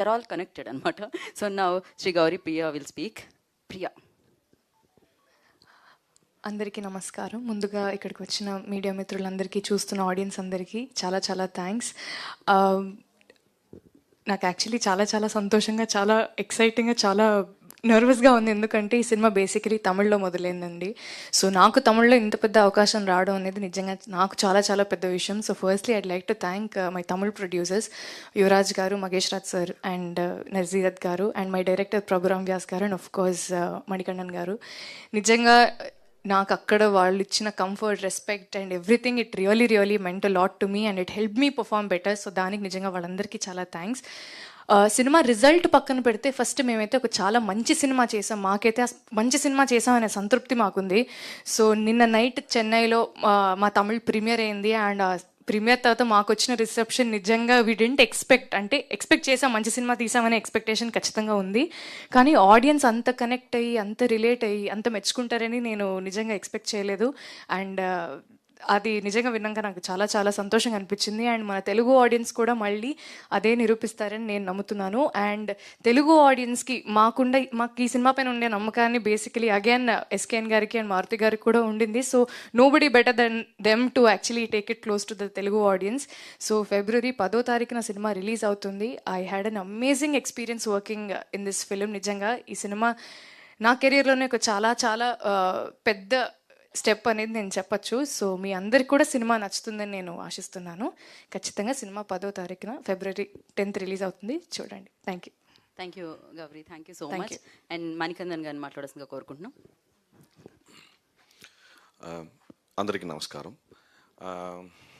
they're all connected anamata. So now Sri Gauri Priya will speak. Priya. అందరికీ నమస్కారం. ముందుగా ఇక్కడికి వచ్చిన మీడియా మిత్రులందరికీ, చూస్తున్న ఆడియన్స్ అందరికీ చాలా చాలా థ్యాంక్స్. నాకు యాక్చువల్లీ చాలా చాలా సంతోషంగా, చాలా ఎక్సైటింగ్గా, చాలా నర్వస్గా ఉంది. ఎందుకంటే ఈ సినిమా బేసికలీ తమిళ్లో మొదలైందండి. సో నాకు తమిళ్లో ఇంత పెద్ద అవకాశం రావడం అనేది నిజంగా నాకు చాలా చాలా పెద్ద విషయం. So firstly I'd like to thank my Tamil producers Yuvraj గారు, మగేష్ రాజ్ సార్ అండ్ నజీరత్ గారు, and my director Prabhuram Vyas గారు, అండ్ ఆఫ్ కోర్స్ మణికంఠన్ గారు. నిజంగా నాకు అక్కడ వాళ్ళు ఇచ్చిన comfort, respect and everything, it really meant a lot to me and it help me perform better. So దానికి నిజంగా వాళ్ళందరికీ చాలా థ్యాంక్స్. సినిమా రిజల్ట్ పక్కన పెడితే ఫస్ట్ మేమైతే ఒక చాలా మంచి సినిమా చేసాం. మాకైతే మంచి సినిమా చేసాం అనే సంతృప్తి మాకుంది. సో నిన్న నైట్ చెన్నైలో మా తమిళ్ ప్రీమియర్ అయింది. అండ్ ప్రీమియర్ తర్వాత మాకు వచ్చిన రిసెప్షన్ నిజంగా వీ డెంట్ ఎక్స్పెక్ట్. అంటే ఎక్స్పెక్ట్ చేసాం, మంచి సినిమా తీసామనే ఎక్స్పెక్టేషన్ ఖచ్చితంగా ఉంది. కానీ ఆడియన్స్ అంత కనెక్ట్ అయ్యి, అంత రిలేట్ అయ్యి, అంత మెచ్చుకుంటారని నేను నిజంగా ఎక్స్పెక్ట్ చేయలేదు. అండ్ అది నిజంగా విన్నాక నాకు చాలా చాలా సంతోషంగా అనిపించింది. అండ్ మన తెలుగు ఆడియన్స్ కూడా మళ్ళీ అదే నిరూపిస్తారని నేను నమ్ముతున్నాను. అండ్ తెలుగు ఆడియన్స్కి మాకు ఈ సినిమా పైన ఉండే నమ్మకాన్ని బేసికలీ అగైన్ ఎస్కేఎన్ గారికి అండ్ మారుతి గారికి కూడా ఉండింది. So nobody better than them to actually take it close to the Telugu audience. So February 10వ సినిమా రిలీజ్ అవుతుంది. I had an amazing experience working in this film. నిజంగా ఈ సినిమా నా కెరీర్లోనే ఒక చాలా చాలా పెద్ద స్టెప్ అనేది నేను చెప్పచ్చు. సో మీ అందరికి కూడా సినిమా నచ్చుతుందని నేను ఆశిస్తున్నాను. ఖచ్చితంగా సినిమా 10వ February 10th రిలీజ్ అవుతుంది, చూడండి. Thank you. Thank you Gauri, thank you so much. And Manikandan గారిని మాట్లాడాల్సిందిగా కోరుకుంటున్నాం. అందరికీ నమస్కారం.